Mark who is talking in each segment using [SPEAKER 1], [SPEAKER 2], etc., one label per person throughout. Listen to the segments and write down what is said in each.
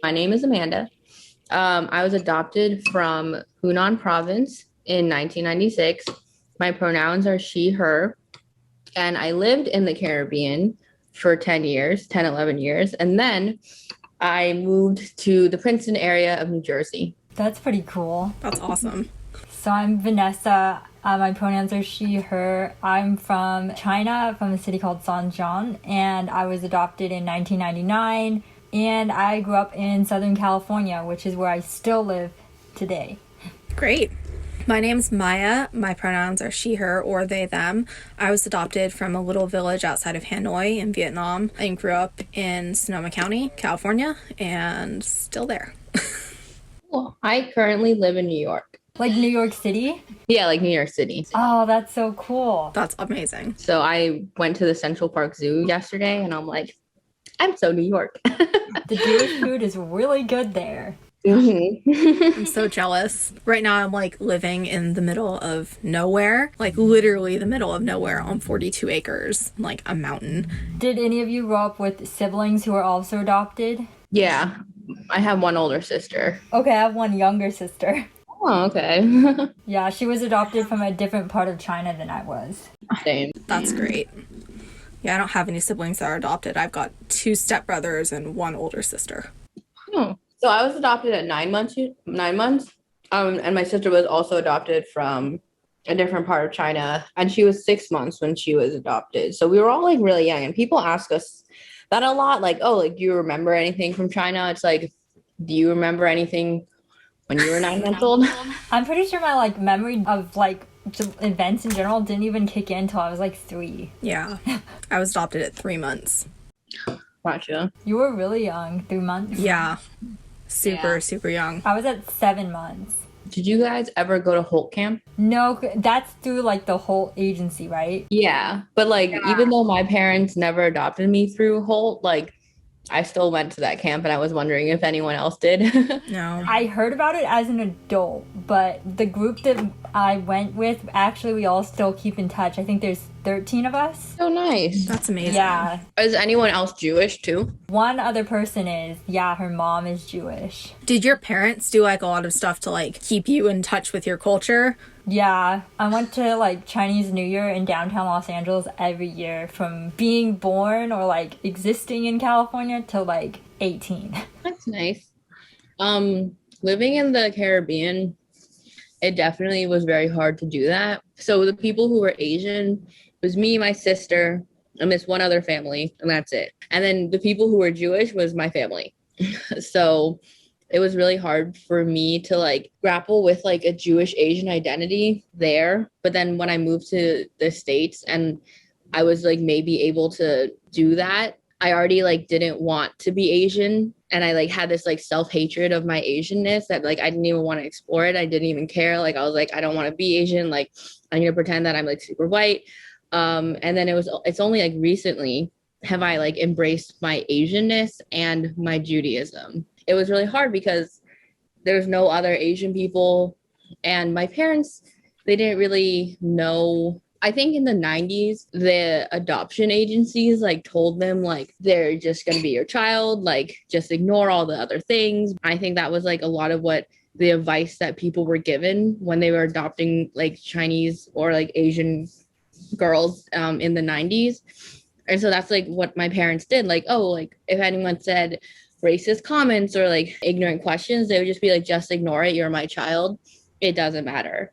[SPEAKER 1] My name is Amanda. I was adopted from Hunan province in 1996. My pronouns are she, her, and I lived in the Caribbean for 10 years, 10, 11 years. And then I moved to the Princeton area of New Jersey.
[SPEAKER 2] That's pretty cool.
[SPEAKER 3] That's awesome.
[SPEAKER 2] So I'm Vanessa. My pronouns are she, her. I'm from China, from a city called Zhanjiang, and I was adopted in 1999. And I grew up in Southern California, which is where I still live today.
[SPEAKER 3] Great. My name's Maya. My pronouns are she, her, or they, them. I was adopted from a little village outside of Hanoi in Vietnam and grew up in Sonoma County, California, and still there.
[SPEAKER 1] Well, I currently live in New York.
[SPEAKER 2] Like New York City?
[SPEAKER 1] Yeah, like New York City.
[SPEAKER 2] Oh, that's so cool.
[SPEAKER 3] That's amazing.
[SPEAKER 1] So I went to the Central Park Zoo yesterday and I'm like, I'm so New York.
[SPEAKER 2] The Jewish food is really good there.
[SPEAKER 1] Mm-hmm.
[SPEAKER 3] I'm so jealous. Right now I'm like living in the middle of nowhere, like literally the middle of nowhere on 42 acres, like a mountain.
[SPEAKER 2] Did any of you grow up with siblings who are also adopted?
[SPEAKER 1] Yeah, I have one older sister.
[SPEAKER 2] Okay, I have one younger sister.
[SPEAKER 1] Oh, okay.
[SPEAKER 2] Yeah, she was adopted from a different part of China than I was.
[SPEAKER 1] Same.
[SPEAKER 3] That's great. Yeah, I don't have any siblings that are adopted. I've got 2 stepbrothers and 1 older sister.
[SPEAKER 1] Oh. So I was adopted at 9 months. And my sister was also adopted from a different part of China, and she was 6 months when she was adopted. So we were all like really young, and people ask us that a lot, like, oh, like, do you remember anything from China? It's like, do you remember anything when you were 9 months old?
[SPEAKER 2] I'm pretty sure my like memory of like events in general didn't even kick in until I was like 3.
[SPEAKER 3] Yeah. I was adopted at 3 months.
[SPEAKER 1] Gotcha.
[SPEAKER 2] You were really young, 3 months.
[SPEAKER 3] Yeah. Super young.
[SPEAKER 2] I was at 7 months.
[SPEAKER 1] Did you guys ever go to Holt Camp?
[SPEAKER 2] No, that's through like the whole agency, right?
[SPEAKER 1] Yeah. But like, even though my parents never adopted me through Holt, like, I still went to that camp, and I was wondering if anyone else did.
[SPEAKER 3] No.
[SPEAKER 2] I heard about it as an adult, but the group that I went with, actually, we all still keep in touch. I think there's 13 of us.
[SPEAKER 1] So nice.
[SPEAKER 3] That's amazing.
[SPEAKER 2] Yeah.
[SPEAKER 1] Is anyone else Jewish too?
[SPEAKER 2] One other person is, yeah, her mom is Jewish.
[SPEAKER 3] Did your parents do like a lot of stuff to like keep you in touch with your culture?
[SPEAKER 2] Yeah, I went to like Chinese New Year in downtown Los Angeles every year from being born or like existing in California till like 18.
[SPEAKER 1] That's nice. Living in the Caribbean, it definitely was very hard to do that. So the people who were Asian was me, my sister, and this one other family, and that's it. And then the people who were Jewish was my family. So it was really hard for me to like grapple with like a Jewish Asian identity there. But then when I moved to the States and I was like maybe able to do that, I already like didn't want to be Asian. And I like had this like self-hatred of my Asianness that like I didn't even want to explore it. I didn't even care. Like I was like, I don't want to be Asian. Like I'm gonna pretend that I'm like super white. And then it's only like recently have I like embraced my Asianness and my Judaism. It was really hard because there's no other Asian people, and my parents, they didn't really know. I think in the 90s, the adoption agencies like told them like they're just going to be your child, like just ignore all the other things. I think that was like a lot of what the advice that people were given when they were adopting like Chinese or like Asian girls in the 90s. And so that's like what my parents did. Like, oh, like if anyone said racist comments or like ignorant questions, they would just be like, just ignore it. You're my child. It doesn't matter.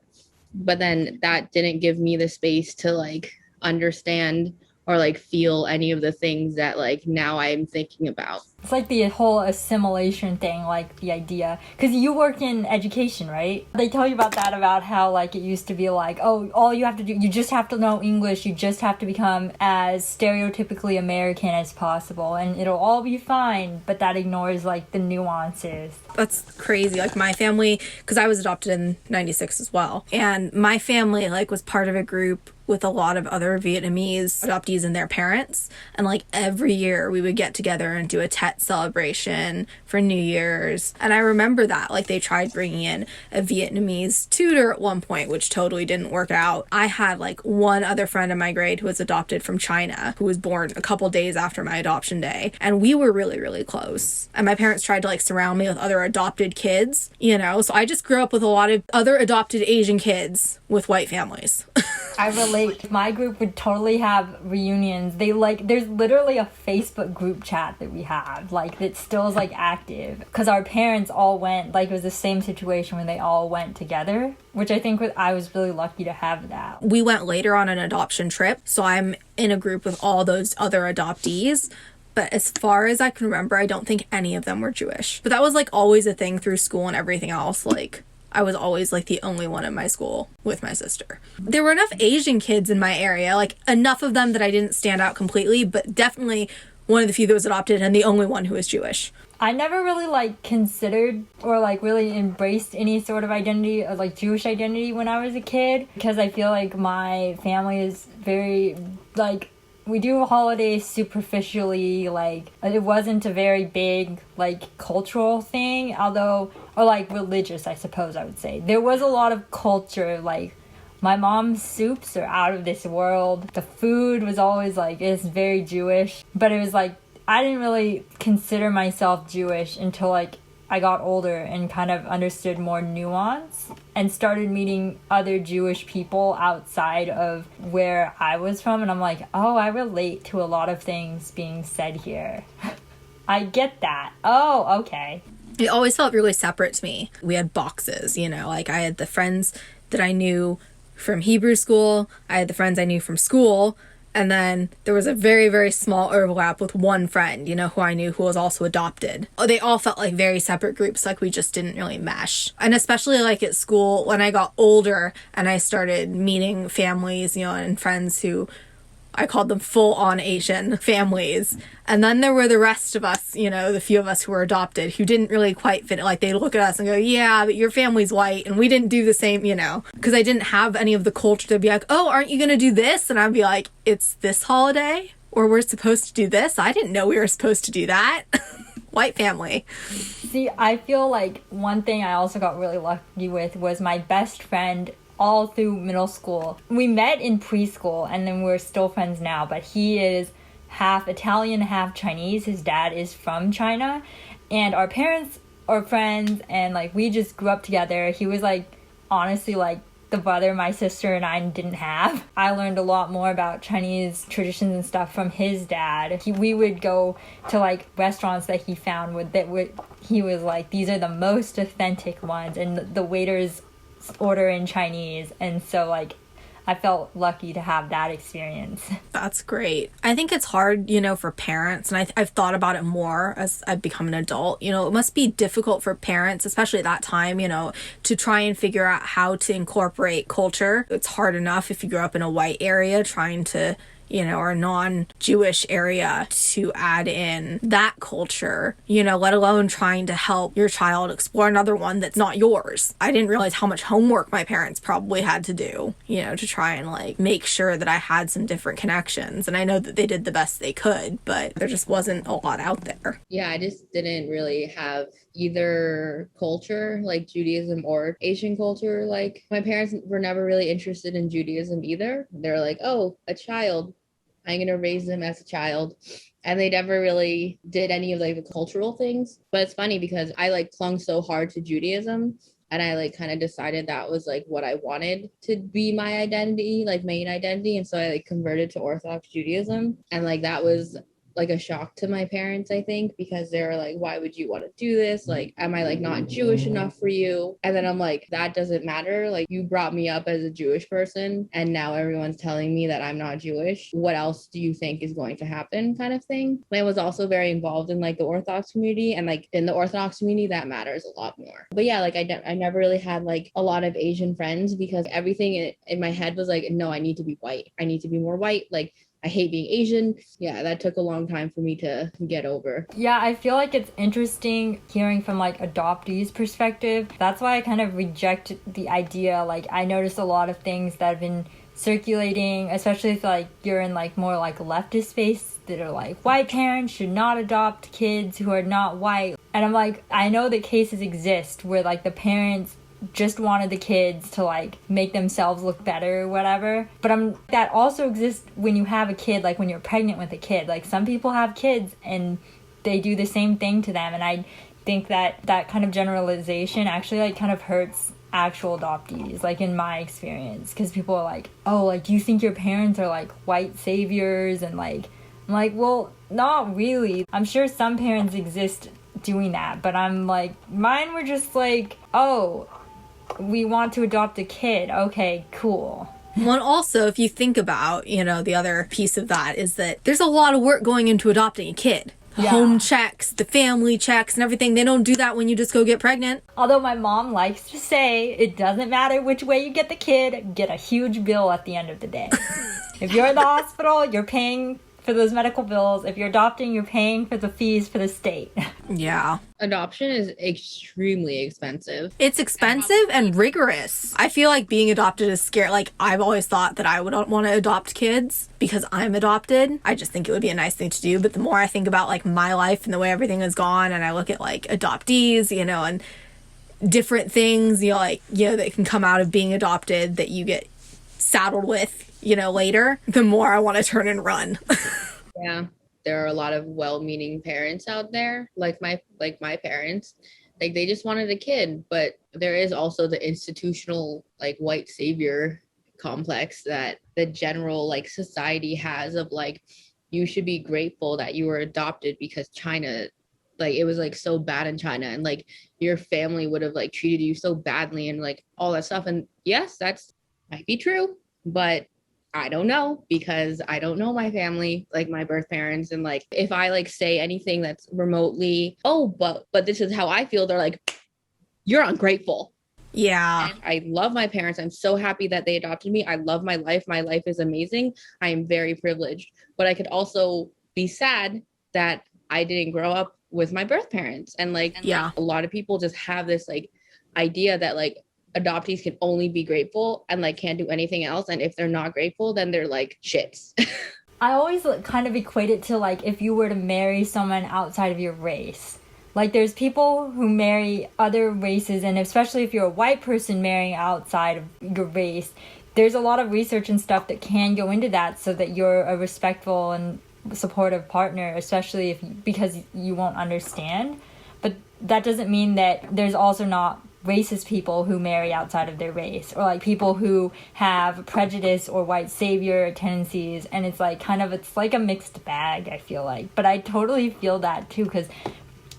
[SPEAKER 1] But then that didn't give me the space to like understand or like feel any of the things that like now I'm thinking about.
[SPEAKER 2] It's like the whole assimilation thing, like the idea. Because you work in education, right? They tell you about that, about how like it used to be like, oh, all you have to do, you just have to know English. You just have to become as stereotypically American as possible and it'll all be fine. But that ignores like the nuances.
[SPEAKER 3] That's crazy. Like my family, because I was adopted in 96 as well. And my family like was part of a group with a lot of other Vietnamese adoptees and their parents. And like every year we would get together and do a TED Tet celebration for New Year's. And I remember that, like, they tried bringing in a Vietnamese tutor at one point, which totally didn't work out. I had, like, one other friend in my grade who was adopted from China, who was born a couple days after my adoption day. And we were really, really close. And my parents tried to, like, surround me with other adopted kids, you know? So I just grew up with a lot of other adopted Asian kids with white families.
[SPEAKER 2] I relate. My group would totally have reunions. There's literally a Facebook group chat that we have, like, that still is, like, active. Because our parents all went, like, it was the same situation when they all went together, which I think I was really lucky to have that.
[SPEAKER 3] We went later on an adoption trip, so I'm in a group with all those other adoptees. But as far as I can remember, I don't think any of them were Jewish. But that was, like, always a thing through school and everything else, like... I was always, like, the only one in my school with my sister. There were enough Asian kids in my area, like, enough of them that I didn't stand out completely, but definitely one of the few that was adopted and the only one who was Jewish.
[SPEAKER 2] I never really, like, considered or, like, really embraced any sort of identity, or, like, Jewish identity when I was a kid, because I feel like my family is very, like... We do holidays superficially, like, it wasn't a very big, like, cultural thing, although, or, like, religious, I suppose I would say. There was a lot of culture, like, my mom's soups are out of this world. The food was always, like, it's very Jewish, but it was, like, I didn't really consider myself Jewish until, like, I got older and kind of understood more nuance and started meeting other Jewish people outside of where I was from. And I'm like, oh, I relate to a lot of things being said here. I get that. Oh, okay.
[SPEAKER 3] It always felt really separate to me. We had boxes, you know, like I had the friends that I knew from Hebrew school. I had the friends I knew from school. And then there was a very, very small overlap with one friend, you know, who I knew who was also adopted. They all felt like very separate groups, like we just didn't really mesh. And especially like at school, when I got older and I started meeting families, you know, and friends who I called them full-on Asian families. And then there were the rest of us, you know, the few of us who were adopted who didn't really quite fit. Like, they look at us and go, yeah, but your family's white. And we didn't do the same, you know, because I didn't have any of the culture to be like, oh, aren't you going to do this? And I'd be like, it's this holiday? Or we're supposed to do this? I didn't know we were supposed to do that. White family.
[SPEAKER 2] See, I feel like one thing I also got really lucky with was my best friend all through middle school. We met in preschool and then we're still friends now, but he is half Italian, half Chinese. His dad is from China, and our parents are friends, and like we just grew up together. He was like honestly like the brother my sister and I didn't have. I learned a lot more about Chinese traditions and stuff from his dad. We would go to like restaurants that he found he was like, these are the most authentic ones, and the waiters order in Chinese. And so like I felt lucky to have that experience.
[SPEAKER 3] That's great. I think it's hard, you know, for parents, and I've thought about it more as I've become an adult. You know, it must be difficult for parents, especially at that time, you know, to try and figure out how to incorporate culture. It's hard enough if you grew up in a white area trying to, you know, or a non-Jewish area, to add in that culture, you know, let alone trying to help your child explore another one that's not yours. I didn't realize how much homework my parents probably had to do, you know, to try and like make sure that I had some different connections. And I know that they did the best they could, but there just wasn't a lot out there.
[SPEAKER 1] Yeah, I just didn't really have either culture, like Judaism or Asian culture. Like, my parents were never really interested in Judaism either. They're like, oh, a child, I'm going to raise them as a child. And they never really did any of like the cultural things. But it's funny because I like clung so hard to Judaism, and I like kind of decided that was like what I wanted to be my identity, like main identity. And so I like converted to Orthodox Judaism. And like that was like a shock to my parents, I think, because they're like, why would you want to do this? Like, am I like not Jewish enough for you? And then I'm like, that doesn't matter. Like, you brought me up as a Jewish person, and now everyone's telling me that I'm not Jewish. What else do you think is going to happen, kind of thing? I was also very involved in like the Orthodox community, and like in the Orthodox community, that matters a lot more. But yeah, like I never really had like a lot of Asian friends, because everything in my head was like, no, I need to be white. I need to be more white. Like, I hate being Asian. Yeah, that took a long time for me to get over.
[SPEAKER 2] Yeah, I feel like it's interesting hearing from like adoptees' perspective. That's why I kind of reject the idea. Like, I noticed a lot of things that have been circulating, especially if like you're in like more like leftist space, that are like white parents should not adopt kids who are not white. And I'm like, I know that cases exist where like the parents just wanted the kids to like make themselves look better or whatever, but that also exists when you have a kid, like when you're pregnant with a kid. Like some people have kids and they do the same thing to them, and I think that kind of generalization actually like kind of hurts actual adoptees, like in my experience, because people are like, oh, like, do you think your parents are like white saviors? And like, I'm like, well, not really. I'm sure some parents exist doing that, but I'm like, mine were just like, oh, we want to adopt a kid. Okay, cool.
[SPEAKER 3] Well, also, if you think about, the other piece of that is that there's a lot of work going into adopting a kid.
[SPEAKER 2] Yeah.
[SPEAKER 3] Home checks, the family checks and everything. They don't do that when you just go get pregnant.
[SPEAKER 2] Although my mom likes to say, it doesn't matter which way you get the kid, get a huge bill at the end of the day. If you're in the hospital, you're paying for those medical bills. If you're adopting, you're paying for the fees for the state.
[SPEAKER 3] Yeah.
[SPEAKER 1] Adoption is extremely expensive.
[SPEAKER 3] It's expensive and rigorous. I feel like being adopted is scary. Like, I've always thought that I would want to adopt kids because I'm adopted. I just think it would be a nice thing to do. But the more I think about like my life and the way everything has gone, and I look at like adoptees, and different things, that can come out of being adopted that you get saddled with, later, the more I want to turn and run.
[SPEAKER 1] Yeah. There are a lot of well-meaning parents out there, like my parents. Like, they just wanted a kid, but there is also the institutional like white savior complex that the general like society has of like, you should be grateful that you were adopted because China, like, it was like so bad in China, and like your family would have like treated you so badly and like all that stuff. And yes, that's might be true, but I don't know, because I don't know my family, like my birth parents. And like, if I like say anything that's remotely, oh, but this is how I feel, they're like, you're ungrateful.
[SPEAKER 3] Yeah.
[SPEAKER 1] And I love my parents. I'm so happy that they adopted me. I love my life. My life is amazing. I am very privileged, but I could also be sad that I didn't grow up with my birth parents. And like,
[SPEAKER 3] yeah,
[SPEAKER 1] a lot of people just have this like idea that like adoptees can only be grateful and like can't do anything else, and if they're not grateful, then they're like shits.
[SPEAKER 2] I always kind of equate it to like if you were to marry someone outside of your race. Like, there's people who marry other races, and especially if you're a white person marrying outside of your race, there's a lot of research and stuff that can go into that so that you're a respectful and supportive partner, especially because you won't understand. But that doesn't mean that there's also not racist people who marry outside of their race, or like people who have prejudice or white savior tendencies, and it's like it's like a mixed bag, I feel like. But I totally feel that too, because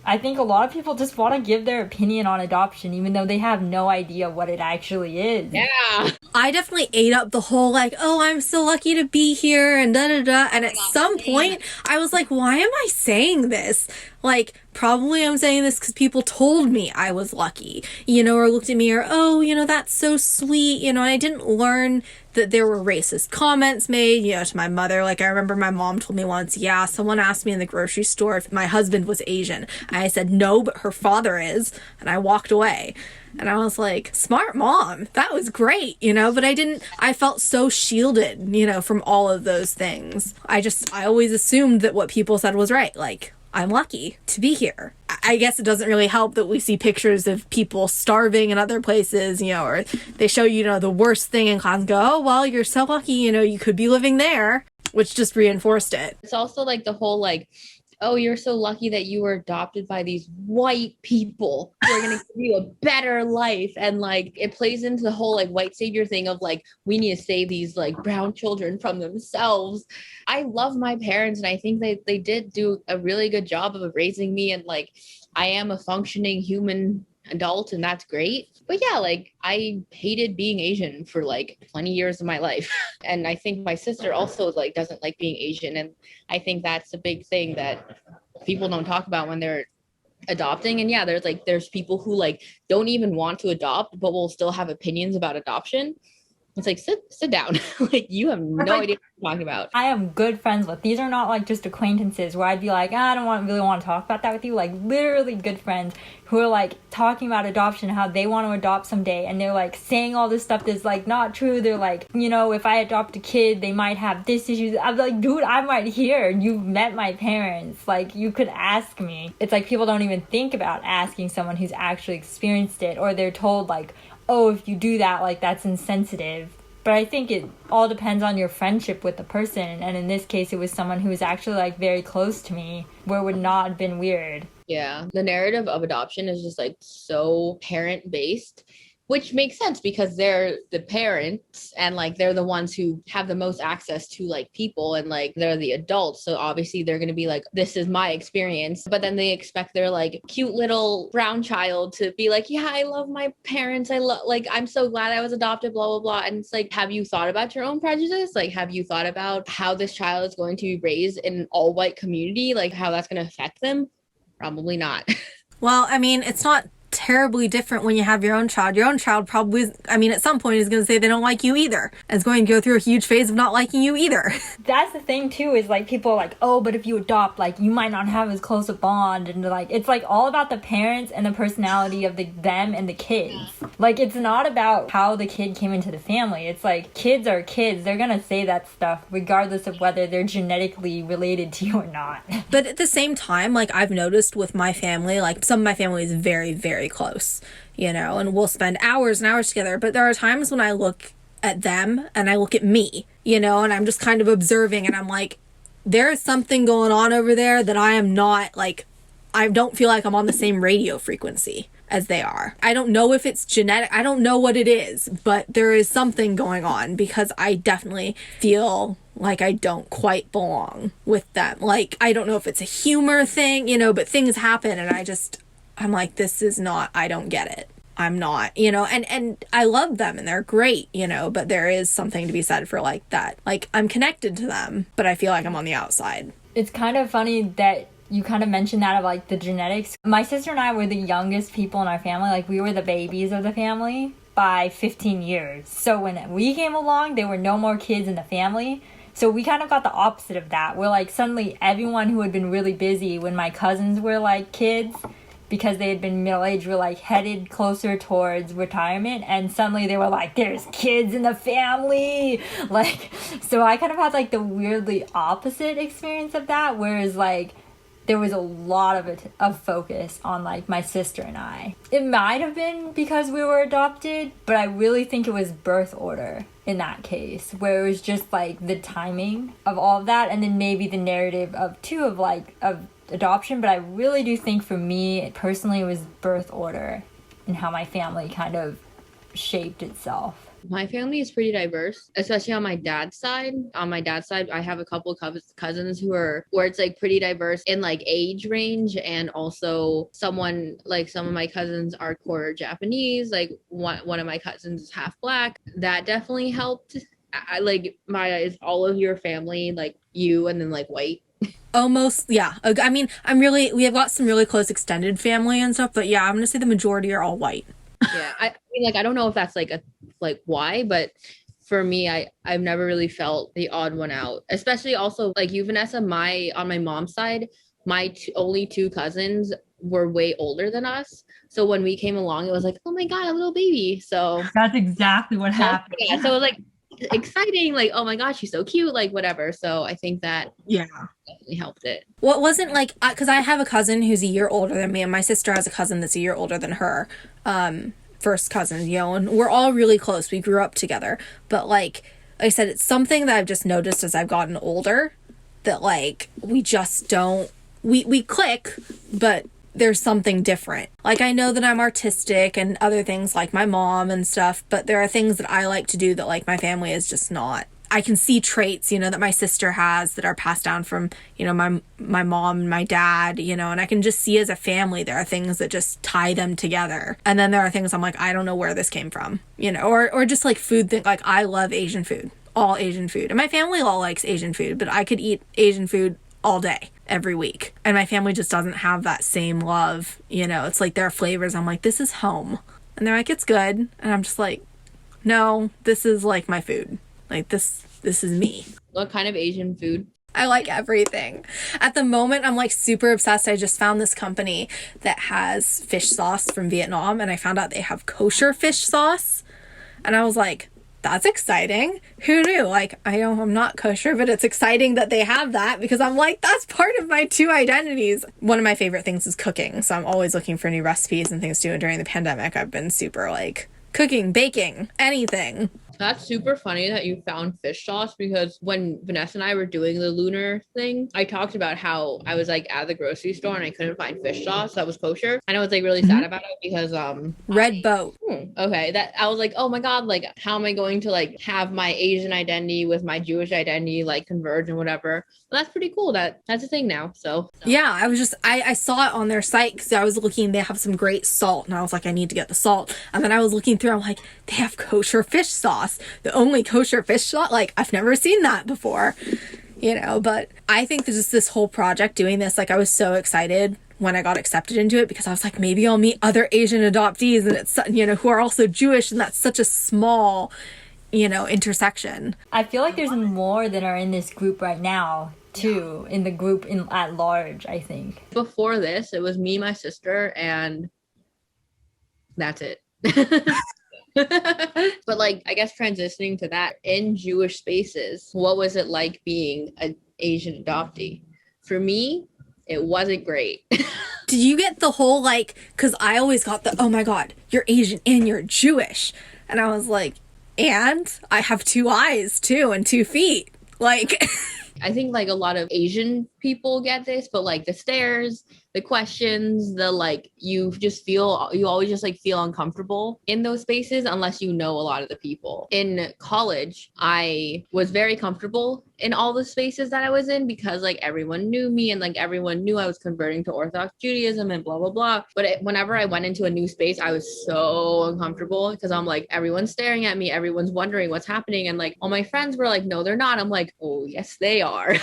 [SPEAKER 2] I think a lot of people just want to give their opinion on adoption even though they have no idea what it actually is.
[SPEAKER 1] Yeah.
[SPEAKER 3] I definitely ate up the whole like, oh, I'm so lucky to be here and da-da-da. And at some point, I was like, why am I saying this? Like, probably I'm saying this because people told me I was lucky, or looked at me, or, oh, that's so sweet, and I didn't learn that there were racist comments made, to my mother. Like, I remember my mom told me once, yeah, someone asked me in the grocery store if my husband was Asian. And I said, no, but her father is. And I walked away. And I was like, smart mom, that was great, but I felt so shielded, from all of those things. I always assumed that what people said was right. Like, I'm lucky to be here. I guess it doesn't really help that we see pictures of people starving in other places, or they show the worst thing in class and go, oh, well, you're so lucky, you could be living there, which just reinforced it.
[SPEAKER 1] It's also like the whole like, oh, you're so lucky that you were adopted by these white people who are going to give you a better life. And like, it plays into the whole like white savior thing of like, we need to save these like brown children from themselves. I love my parents, and I think they did do a really good job of raising me, and like, I am a functioning human adult, and that's great. But yeah, like, I hated being Asian for like 20 years of my life. And I think my sister also like doesn't like being Asian, and I think that's a big thing that people don't talk about when they're adopting. And yeah, there's people who like don't even want to adopt but will still have opinions about adoption. It's like, sit down. Like, you have no idea what you're talking about.
[SPEAKER 2] I am good friends with. These are not like just acquaintances where I'd be like, I don't really want to talk about that with you. Like, literally good friends who are like talking about adoption, how they want to adopt someday, and they're like saying all this stuff that's like not true. They're like, you know, if I adopt a kid, they might have this issue. I'm like, dude, I'm right here. You've met my parents. Like, you could ask me. It's like people don't even think about asking someone who's actually experienced it, or they're told like, oh, if you do that, like, that's insensitive. But I think it all depends on your friendship with the person. And in this case, it was someone who was actually like very close to me, where it would not have been weird.
[SPEAKER 1] Yeah. The narrative of adoption is just like so parent based, which makes sense because they're the parents and like they're the ones who have the most access to like people, and like they're the adults. So obviously they're going to be like, this is my experience. But then they expect their like cute little brown child to be like, yeah, I love my parents. I'm so glad I was adopted, blah, blah, blah. And it's like, have you thought about your own prejudice? Like, have you thought about how this child is going to be raised in an all white community? Like, how that's going to affect them? Probably not.
[SPEAKER 3] Well, I mean, it's not terribly different when you have your own child. Your own child probably, at some point is going to say they don't like you either. And it's going to go through a huge phase of not liking you either.
[SPEAKER 2] That's the thing too, is like people are like, oh, but if you adopt, like you might not have as close a bond, and like it's like all about the parents and the personality of them and the kids. Like, it's not about how the kid came into the family. It's like, kids are kids. They're gonna say that stuff regardless of whether they're genetically related to you or not.
[SPEAKER 3] But at the same time, like, I've noticed with my family, like some of my family is very, very close, and we'll spend hours and hours together. But there are times when I look at them and I look at me, and I'm just kind of observing, and I'm like, there is something going on over there that I am not, like, I don't feel like I'm on the same radio frequency as they are. I don't know if it's genetic. I don't know what it is, but there is something going on, because I definitely feel like I don't quite belong with them. Like, I don't know if it's a humor thing, but things happen, and I'm like, this is not, I don't get it. I'm not, and I love them and they're great, but there is something to be said for like that. Like, I'm connected to them, but I feel like I'm on the outside.
[SPEAKER 2] It's kind of funny that you kind of mentioned that of like the genetics. My sister and I were the youngest people in our family. Like, we were the babies of the family by 15 years. So when we came along, there were no more kids in the family. So we kind of got the opposite of that. We're like, suddenly everyone who had been really busy when my cousins were like kids, because they had been middle-aged, were like headed closer towards retirement, and suddenly they were like, there's kids in the family. Like, so I kind of had like the weirdly opposite experience of that, whereas like there was a lot of focus on like my sister and I. It might have been because we were adopted, but I really think it was birth order in that case, where it was just like the timing of all of that, and then maybe the narrative of adoption. But I really do think for me personally, it was birth order and how my family kind of shaped itself.
[SPEAKER 1] My family is pretty diverse, especially on my dad's side. On my dad's side, I have a couple of cousins where it's like pretty diverse in like age range, and also some of my cousins are quarter Japanese. Like one of my cousins is half black. That definitely helped. I like, Maya, is all of your family like you and then like white?
[SPEAKER 3] Almost, yeah. I mean, we have got some really close extended family and stuff, but yeah, I'm gonna say the majority are all white.
[SPEAKER 1] Yeah, I mean, like, I don't know if that's like why, but for me, I've never really felt the odd one out. Especially also like you, Vanessa. On my mom's side, my only two cousins were way older than us. So when we came along, it was like, oh my god, a little baby. So
[SPEAKER 2] that's exactly what happened.
[SPEAKER 1] Yeah, so it was like exciting, like, oh my gosh, she's so cute, like whatever. So I think that definitely helped it.
[SPEAKER 3] Well, it wasn't like, because I have a cousin who's a year older than me, and my sister has a cousin that's a year older than her. First cousin, and we're all really close. We grew up together. But like I said, it's something that I've just noticed as I've gotten older, that like we just don't, we click, but there's something different. Like, I know that I'm artistic and other things like my mom and stuff, but there are things that I like to do that like my family is just not. I can see traits, that my sister has that are passed down from, my mom and my dad, and I can just see as a family there are things that just tie them together. And then there are things I'm like, I don't know where this came from, or just like food thing. Like, I love Asian food, all Asian food. And my family all likes Asian food, but I could eat Asian food all day, every week. And my family just doesn't have that same love, it's like their flavors. I'm like, this is home. And they're like, it's good. And I'm just like, no, this is like my food. Like this is me.
[SPEAKER 1] What kind of Asian food?
[SPEAKER 3] I like everything. At the moment, I'm like super obsessed. I just found this company that has fish sauce from Vietnam, and I found out they have kosher fish sauce. And I was like, that's exciting. Who knew? Like, I'm not kosher, but it's exciting that they have that, because I'm like, that's part of my two identities. One of my favorite things is cooking. So I'm always looking for new recipes and things to do. During the pandemic, I've been super like cooking, baking, anything.
[SPEAKER 1] That's super funny that you found fish sauce, because when Vanessa and I were doing the LUNAR thing, I talked about how I was like at the grocery store and I couldn't find fish sauce that was kosher. And I was like really sad about it because
[SPEAKER 3] Red boat.
[SPEAKER 1] Okay, that I was like, oh my God, like how am I going to like have my Asian identity with my Jewish identity like converge and whatever. Well, that's pretty cool. That's a thing now. So
[SPEAKER 3] yeah, I saw it on their site because I was looking, they have some great salt, and I was like, I need to get the salt. And then I was looking through, I'm like, they have kosher fish sauce. The only kosher fish sauce, like I've never seen that before, but I think this whole project doing this, like I was so excited when I got accepted into it, because I was like, maybe I'll meet other Asian adoptees, and it's, who are also Jewish, and that's such a small, intersection.
[SPEAKER 2] I feel like there's more that are in this group right now too, in the group at large, I think.
[SPEAKER 1] Before this, it was me, my sister, and that's it. But like, I guess transitioning to that, in Jewish spaces, what was it like being an Asian adoptee? For me, it wasn't great.
[SPEAKER 3] Did you get the whole like, because I always got the, oh my God, you're Asian and you're Jewish. And I was like, and I have 2 eyes too and 2 feet. Like,
[SPEAKER 1] I think like a lot of Asian people get this, but like the stares, the questions, the like, you always just like feel uncomfortable in those spaces unless you know a lot of the people. In college, I was very comfortable in all the spaces that I was in because like everyone knew me and like everyone knew I was converting to Orthodox Judaism and blah, blah, blah. But whenever I went into a new space, I was so uncomfortable because I'm like, everyone's staring at me. Everyone's wondering what's happening. And like all my friends were like, no, they're not. I'm like, oh, yes, they are.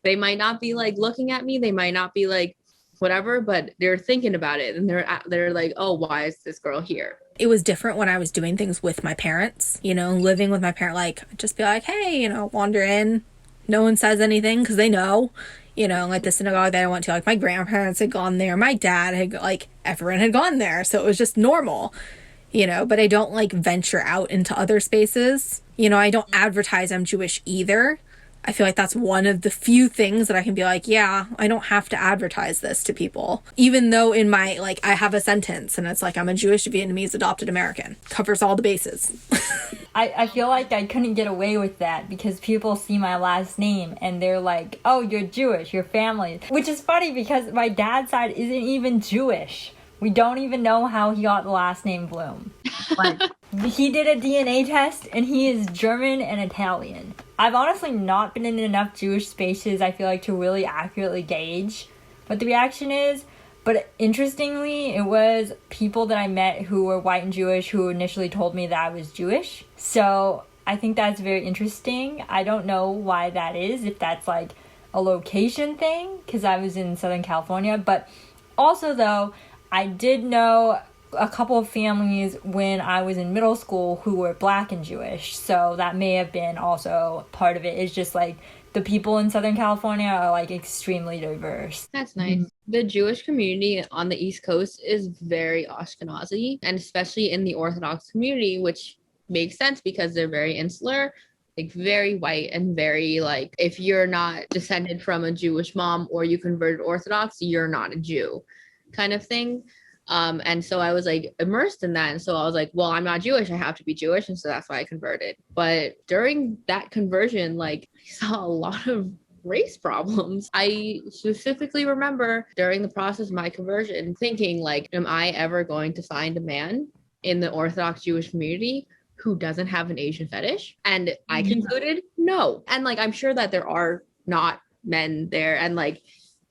[SPEAKER 1] They might not be like looking at me. They might not be like whatever, but they're thinking about it. And they're like, oh, why is this girl here?
[SPEAKER 3] It was different when I was doing things with my parents, living with my parent, like just be like, hey, wander in. No one says anything because they know, like the synagogue that I went to, like my grandparents had gone there. My dad had, like everyone had gone there. So it was just normal, but I don't like venture out into other spaces. I don't advertise I'm Jewish either. I feel like that's one of the few things that I can be like, yeah, I don't have to advertise this to people. Even though in my, like, I have a sentence and it's like, I'm a Jewish Vietnamese adopted American. Covers all the bases.
[SPEAKER 2] I feel like I couldn't get away with that because people see my last name and they're like, oh, you're Jewish, your family. Which is funny because my dad's side isn't even Jewish. We don't even know how he got the last name Bloom. Like, he did a DNA test and he is German and Italian. I've honestly not been in enough Jewish spaces, I feel like, to really accurately gauge what the reaction is. But interestingly, it was people that I met who were white and Jewish who initially told me that I was Jewish. So I think that's very interesting. I don't know why that is, if that's like a location thing, because I was in Southern California. But also, though, I did know a couple of families when I was in middle school who were Black and Jewish. So that may have been also part of it. It's just like the people in Southern California are like extremely diverse.
[SPEAKER 1] That's nice. Mm-hmm. The Jewish community on the East Coast is very Ashkenazi, and especially in the Orthodox community, which makes sense because they're very insular, like very white and very like, if you're not descended from a Jewish mom or you converted Orthodox, you're not a Jew kind of thing. And so I was like immersed in that. And so I was like, well, I'm not Jewish. I have to be Jewish. And so that's why I converted. But during that conversion, like I saw a lot of race problems. I specifically remember during the process of my conversion thinking like, am I ever going to find a man in the Orthodox Jewish community who doesn't have an Asian fetish? And I concluded no. And like, I'm sure that there are not men there.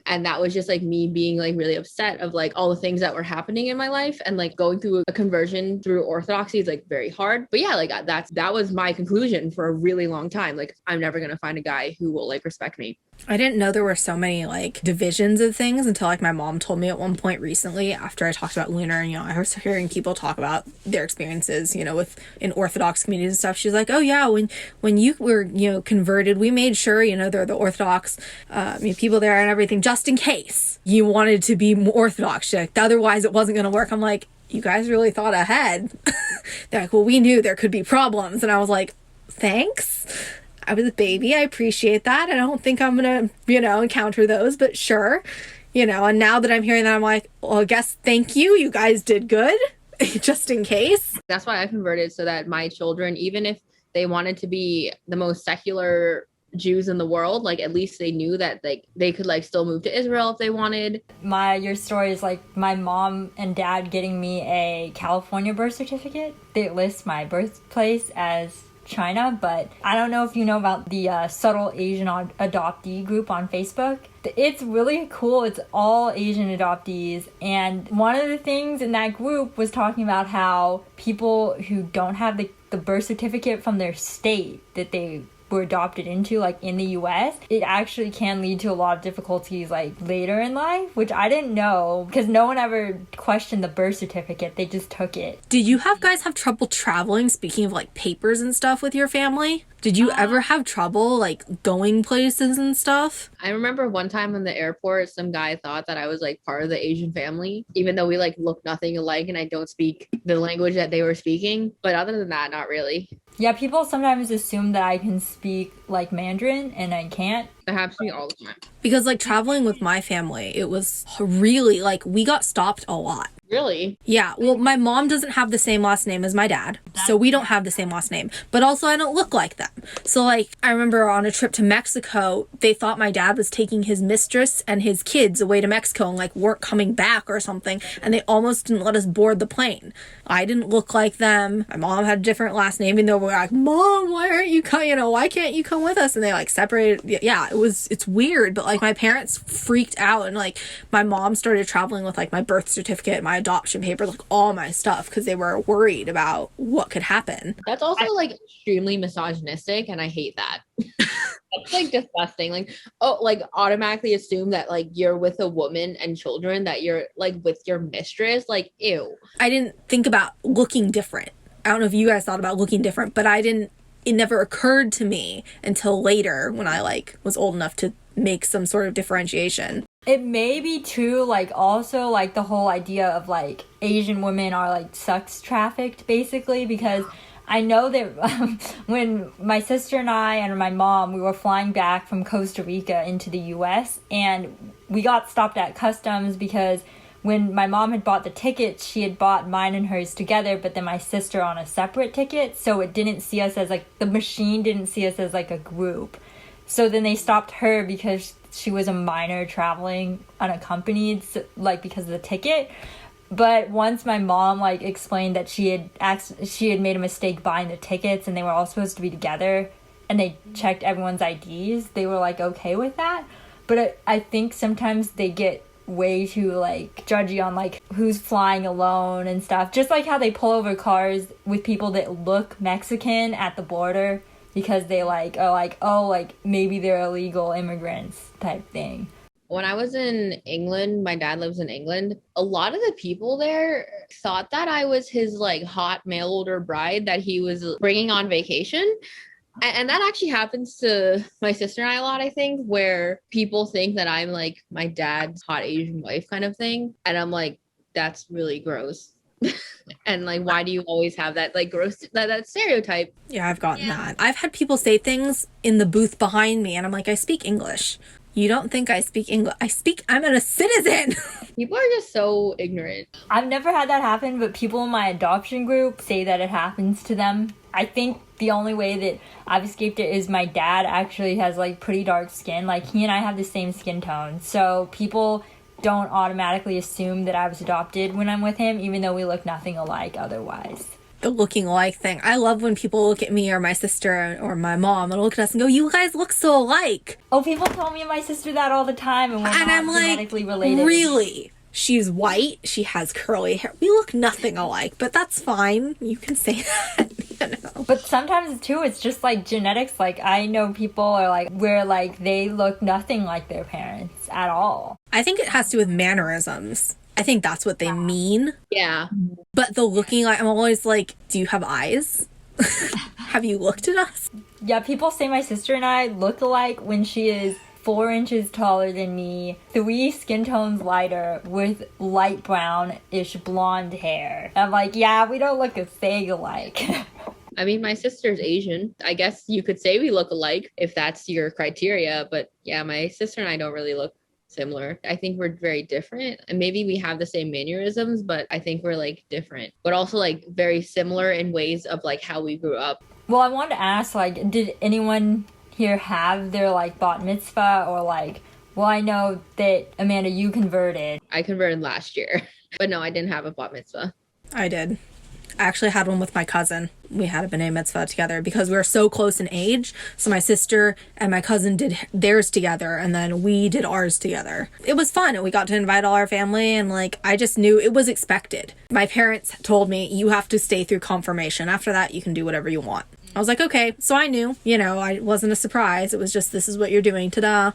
[SPEAKER 1] And that was just like me being like really upset of like all the things that were happening in my life, and like going through a conversion through Orthodoxy is like very hard. But yeah, like that was my conclusion for a really long time. Like I'm never going to find a guy who will like respect me.
[SPEAKER 3] I didn't know there were so many like divisions of things until like my mom told me at one point recently after I talked about LUNAR, and I was hearing people talk about their experiences, with in Orthodox communities and stuff. She's like, oh yeah, when you were, converted, we made sure, there are the Orthodox people there and everything, just in case you wanted to be more Orthodox. Like, otherwise it wasn't going to work. I'm like, you guys really thought ahead. They're like, well, we knew there could be problems. And I was like, thanks. I was a baby. I appreciate that. I don't think I'm going to, encounter those, but sure. And now that I'm hearing that, I'm like, well, I guess thank you. You guys did good, just in case.
[SPEAKER 1] That's why I converted, so that my children, even if they wanted to be the most secular Jews in the world, like at least they knew that like they could like still move to Israel if they wanted.
[SPEAKER 2] Your story is like my mom and dad getting me a California birth certificate. They list my birthplace as China, but I don't know if you know about the subtle Asian adoptee group on Facebook. It's really cool. It's all Asian adoptees, and one of the things in that group was talking about how people who don't have the birth certificate from their state that they were adopted into, like in the US, it actually can lead to a lot of difficulties like later in life, which I didn't know because no one ever questioned the birth certificate. They just took it.
[SPEAKER 3] Did you guys have trouble traveling, speaking of like papers and stuff, with your family? Did you ever have trouble like going places and stuff?
[SPEAKER 1] I remember one time in the airport, some guy thought that I was like part of the Asian family, even though we like look nothing alike and I don't speak the language that they were speaking. But other than that, not really.
[SPEAKER 2] Yeah, people sometimes assume that I can speak like Mandarin and I can't.
[SPEAKER 1] That happens to me all the time.
[SPEAKER 3] Because like traveling with my family, it was really like we got stopped a lot.
[SPEAKER 1] Really?
[SPEAKER 3] Yeah, well, my mom doesn't have the same last name as my dad, so we don't have the same last name. But also, I don't look like them. So, like, I remember on a trip to Mexico, they thought my dad was taking his mistress and his kids away to Mexico and, like, weren't coming back or something, and they almost didn't let us board the plane. I didn't look like them. My mom had a different last name, even though we're like, Mom, why aren't you why can't you come with us? And they, like, separated. Yeah, it's weird, but, like, my parents freaked out, and, like, my mom started traveling with, like, my birth certificate, my adoption papers, like all my stuff, because they were worried about what could happen.
[SPEAKER 1] That's also like extremely misogynistic, and I hate that. That's like disgusting. Like, oh, like automatically assume that like you're with a woman and children, that you're like with your mistress. Like, ew.
[SPEAKER 3] I didn't think about looking different. I don't know if you guys thought about looking different, but it never occurred to me until later when I like was old enough to make some sort of differentiation.
[SPEAKER 2] It may be too, like, also, like, the whole idea of, like, Asian women are, like, sex trafficked, basically, because I know that when my sister and I and my mom, we were flying back from Costa Rica into the U.S., and we got stopped at customs because when my mom had bought the tickets, she had bought mine and hers together, but then my sister on a separate ticket, so it didn't see us as, like, the machine didn't see us as, like, a group. So then they stopped her because she was a minor traveling unaccompanied, like because of the ticket. But once my mom like explained that she had made a mistake buying the tickets and they were all supposed to be together, and they checked everyone's IDs, they were like okay with that. But I think sometimes they get way too like judgy on like who's flying alone and stuff. Just like how they pull over cars with people that look Mexican at the border, because they maybe they're illegal immigrants type thing.
[SPEAKER 1] When I was in England, my dad lives in England, a lot of the people there thought that I was his like hot mail order bride that he was bringing on vacation. And that actually happens to my sister and I a lot, I think, where people think that I'm like my dad's hot Asian wife kind of thing. And I'm like, that's really gross. And like, why do you always have that like gross that stereotype?
[SPEAKER 3] Yeah, I've gotten that. I've had people say things in the booth behind me, and I'm like, I speak English. You don't think I speak English? I'm a citizen.
[SPEAKER 1] People are just so ignorant.
[SPEAKER 2] I've never had that happen, but people in my adoption group say that it happens to them. I think the only way that I've escaped it is my dad actually has like pretty dark skin. Like he and I have the same skin tone, so people don't automatically assume that I was adopted when I'm with him, even though we look nothing alike otherwise.
[SPEAKER 3] The looking alike thing. I love when people look at me or my sister or my mom and look at us and go, you guys look so alike.
[SPEAKER 2] Oh, people tell me and my sister that all the time, and we're not
[SPEAKER 3] I'm
[SPEAKER 2] genetically
[SPEAKER 3] like,
[SPEAKER 2] related.
[SPEAKER 3] Really? She's white, she has curly hair. We look nothing alike, but that's fine. You can say that.
[SPEAKER 2] But sometimes too, it's just like genetics. Like I know people are like where like they look nothing like their parents at all.
[SPEAKER 3] I think it has to do with mannerisms. I think that's what they mean.
[SPEAKER 1] Yeah.
[SPEAKER 3] But the looking, I'm always like, do you have eyes? Have you looked at us?
[SPEAKER 2] Yeah, people say my sister and I look alike when she is 4 inches taller than me, 3 skin tones lighter, with light brown-ish blonde hair. I'm like, yeah, we don't look a thing alike.
[SPEAKER 1] I mean, my sister's Asian. I guess you could say we look alike if that's your criteria. But yeah, my sister and I don't really look similar. I think we're very different. And maybe we have the same mannerisms, but I think we're like different, but also like very similar in ways of like how we grew up.
[SPEAKER 2] Well, I wanted to ask, like, did anyone here have their like bat mitzvah or like, well, I know that Amanda, you converted.
[SPEAKER 1] I converted last year, but no, I didn't have a bat mitzvah.
[SPEAKER 3] I did. I actually had one with my cousin. We had a b'nai mitzvah together because we were so close in age. So my sister and my cousin did theirs together, and then we did ours together. It was fun, and we got to invite all our family, and like I just knew it was expected. My parents told me, you have to stay through confirmation. After that, you can do whatever you want. I was like, okay. So I knew, I wasn't a surprise. It was just, this is what you're doing. Ta-da.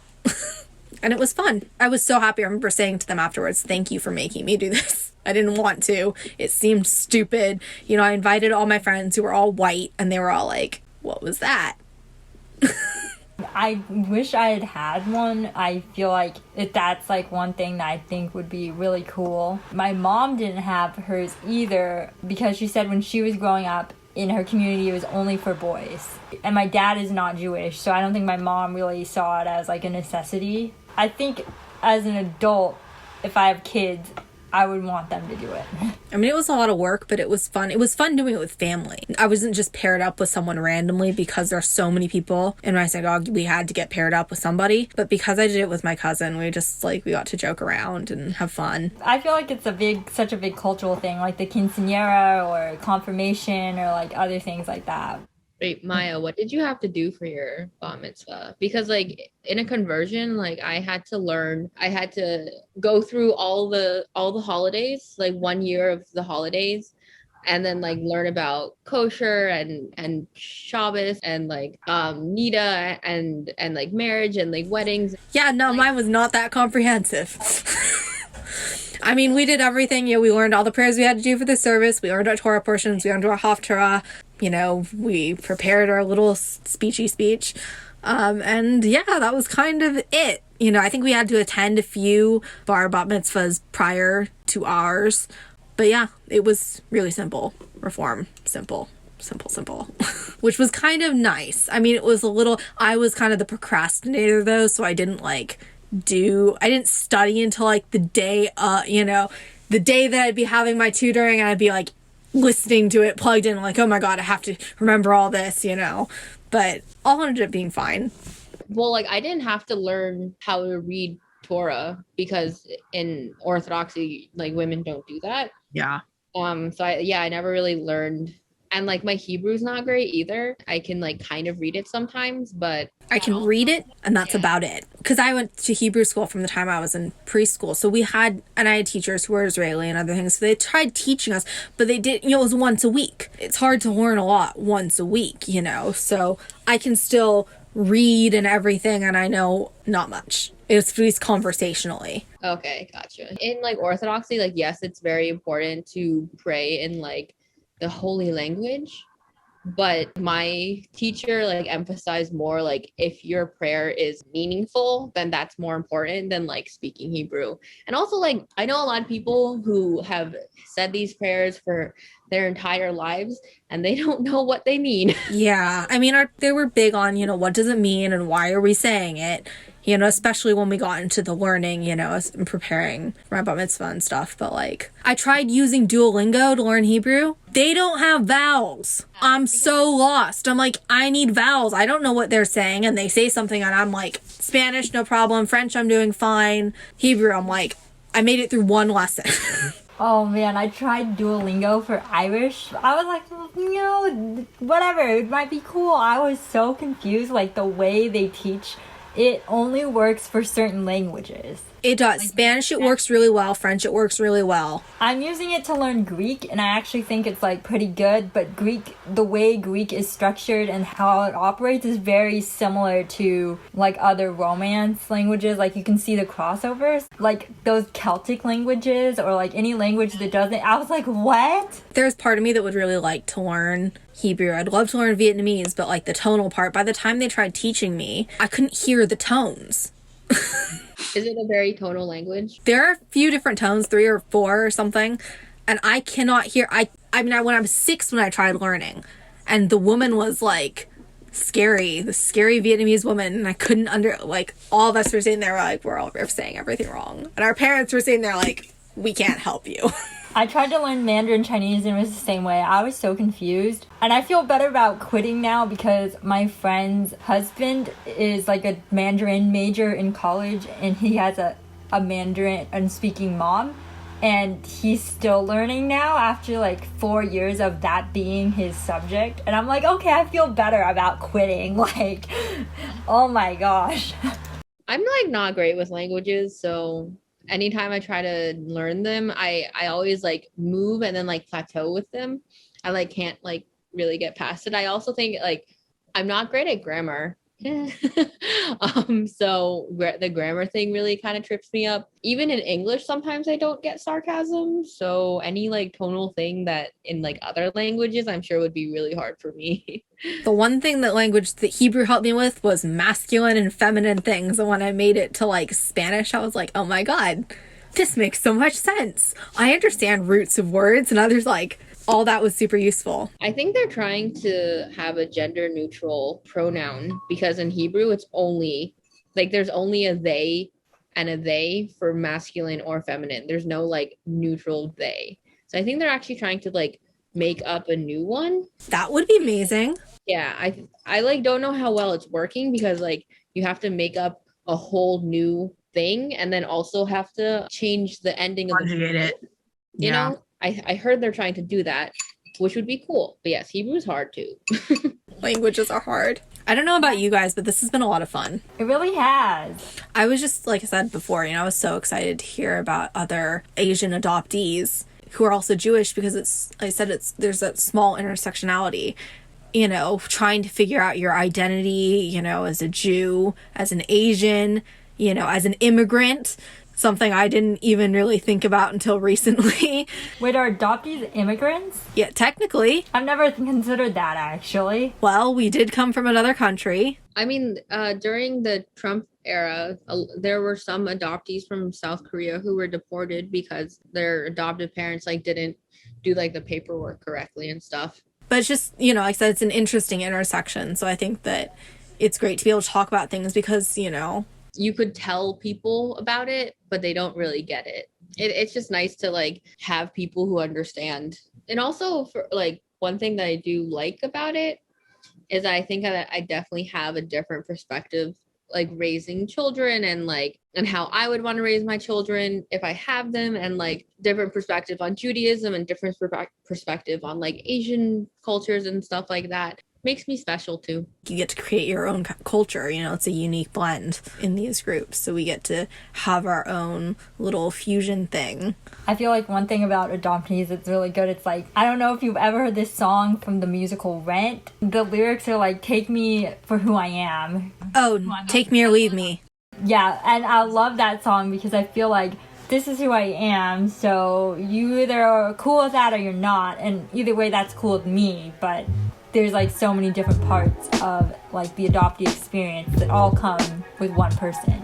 [SPEAKER 3] And it was fun. I was so happy. I remember saying to them afterwards, thank you for making me do this. I didn't want to. It seemed stupid. I invited all my friends who were all white, and they were all like, what was that?
[SPEAKER 2] I wish I had had one. I feel like that's like one thing that I think would be really cool. My mom didn't have hers either because she said when she was growing up in her community it was only for boys. And my dad is not Jewish, so I don't think my mom really saw it as like a necessity. I think as an adult, if I have kids, I would want them to do it.
[SPEAKER 3] I mean, it was a lot of work, but it was fun. It was fun doing it with family. I wasn't just paired up with someone randomly because there are so many people in my synagogue. We had to get paired up with somebody. But because I did it with my cousin, we got to joke around and have fun.
[SPEAKER 2] I feel like it's such a big cultural thing, like the quinceañera or confirmation or like other things like that.
[SPEAKER 1] Wait, Maya, what did you have to do for your bar mitzvah? Because like in a conversion, like I had to go through all the holidays, like 1 year of the holidays, and then like learn about kosher and Shabbos and like Nida and like marriage and like weddings.
[SPEAKER 3] Yeah, no, mine was not that comprehensive. I mean, we did everything. We learned all the prayers we had to do for the service. We learned our Torah portions. We learned our Haftarah. We prepared our little speech. And yeah, that was kind of it. I think we had to attend a few bar bat mitzvahs prior to ours. But yeah, it was really simple. Reform. Simple. Which was kind of nice. I mean, I was kind of the procrastinator though, so I didn't I didn't study until like the day, the day that I'd be having my tutoring, and I'd be like listening to it plugged in, like, oh my God, I have to remember all this, but all ended up being fine.
[SPEAKER 1] Well, like I didn't have to learn how to read Torah because in Orthodoxy, like women don't do that.
[SPEAKER 3] Yeah.
[SPEAKER 1] So I never really learned. And like my Hebrew's not great either. I can like kind of read it sometimes, but
[SPEAKER 3] I can read it, and that's about it. Because I went to Hebrew school from the time I was in preschool. So I had teachers who were Israeli and other things. So they tried teaching us, but they did, it was once a week. It's hard to learn a lot once a week, So I can still read and everything, and I know not much. It's at least conversationally.
[SPEAKER 1] Okay, gotcha. In like Orthodoxy, like yes, it's very important to pray in like the holy language, but my teacher like emphasized more like if your prayer is meaningful, then that's more important than like speaking Hebrew. And also like I know a lot of people who have said these prayers for their entire lives and they don't know what they mean.
[SPEAKER 3] Yeah, I mean they were big on what does it mean and why are we saying it, especially when we got into the learning, and preparing for my bat mitzvah and stuff. But like I tried using Duolingo to learn Hebrew. They don't have vowels. I'm so lost. I'm like, I need vowels. I don't know what they're saying. And they say something and I'm like, Spanish, no problem. French, I'm doing fine. Hebrew, I'm like, I made it through one lesson.
[SPEAKER 2] Oh man, I tried Duolingo for Irish. I was like, whatever, it might be cool. I was so confused, like the way they teach it only works for certain languages.
[SPEAKER 3] It does. Spanish, it works really well. French, it works really well.
[SPEAKER 2] I'm using it to learn Greek, and I actually think it's like pretty good, but Greek, the way Greek is structured and how it operates is very similar to like other Romance languages. Like you can see the crossovers, like those Celtic languages or like any language that doesn't. I was like, what?
[SPEAKER 3] There's part of me that would really like to learn Hebrew. I'd love to learn Vietnamese, but like the tonal part, by the time they tried teaching me, I couldn't hear the tones.
[SPEAKER 1] Is it a very tonal language?
[SPEAKER 3] There are a few different tones, 3 or 4 or something, and I cannot hear. I mean, when I was 6 when I tried learning, and the woman was like scary, the scary Vietnamese woman, and I couldn't like all of us were sitting there like we're saying everything wrong, and our parents were sitting there like we can't help you.
[SPEAKER 2] I tried to learn Mandarin Chinese and it was the same way. I was so confused. And I feel better about quitting now because my friend's husband is like a Mandarin major in college and he has a Mandarin and speaking mom. And he's still learning now after like 4 years of that being his subject. And I'm like, okay, I feel better about quitting. Like, oh my gosh.
[SPEAKER 1] I'm like not great with languages, so anytime I try to learn them, I always like move and then like plateau with them. I like can't like really get past it. I also think like I'm not great at grammar. So the grammar thing really kind of trips me up. Even in English, sometimes I don't get sarcasm. So any like tonal thing that in like other languages, I'm sure would be really hard for me.
[SPEAKER 3] The one thing that Hebrew helped me with was masculine and feminine things. And when I made it to like Spanish, I was like, oh my God, this makes so much sense. I understand roots of words, and others like, all that was super useful.
[SPEAKER 1] I think they're trying to have a gender neutral pronoun because in Hebrew, it's only like there's only a they and a they for masculine or feminine. There's no like neutral they. So I think they're actually trying to like make up a new one.
[SPEAKER 3] That would be amazing.
[SPEAKER 1] Yeah, I like don't know how well it's working because like you have to make up a whole new thing and then also have to change the ending of the you know. I heard they're trying to do that, which would be cool. But yes, Hebrew is hard too.
[SPEAKER 3] Languages are hard. I don't know about you guys, but this has been a lot of fun.
[SPEAKER 2] It really has.
[SPEAKER 3] I was just, like I said before, I was so excited to hear about other Asian adoptees who are also Jewish because there's that small intersectionality, trying to figure out your identity, as a Jew, as an Asian, as an immigrant. Something I didn't even really think about until recently.
[SPEAKER 2] Wait, are adoptees immigrants?
[SPEAKER 3] Yeah, technically.
[SPEAKER 2] I've never considered that, actually.
[SPEAKER 3] Well, we did come from another country.
[SPEAKER 1] I mean, during the Trump era, there were some adoptees from South Korea who were deported because their adoptive parents didn't do the paperwork correctly and stuff.
[SPEAKER 3] But it's just, like I said, it's an interesting intersection. So I think that it's great to be able to talk about things because,
[SPEAKER 1] you could tell people about it, but they don't really get it. It's just nice to have people who understand. And also for one thing that I do like about it is I think that I definitely have a different perspective, raising children and how I would want to raise my children if I have them, and different perspective on Judaism and different perspective on Asian cultures and stuff like that. Makes me special too.
[SPEAKER 3] You get to create your own culture, it's a unique blend in these groups, so we get to have our own little fusion thing.
[SPEAKER 2] I feel like one thing about adoptees that's really good, it's I don't know if you've ever heard this song from the musical Rent. The lyrics are take me for who I am.
[SPEAKER 3] Oh, take me or leave me.
[SPEAKER 2] Yeah, and I love that song because I feel this is who I am, so you either are cool with that or you're not, and either way that's cool with me, but there's so many different parts of the adoptee experience that all come with one person.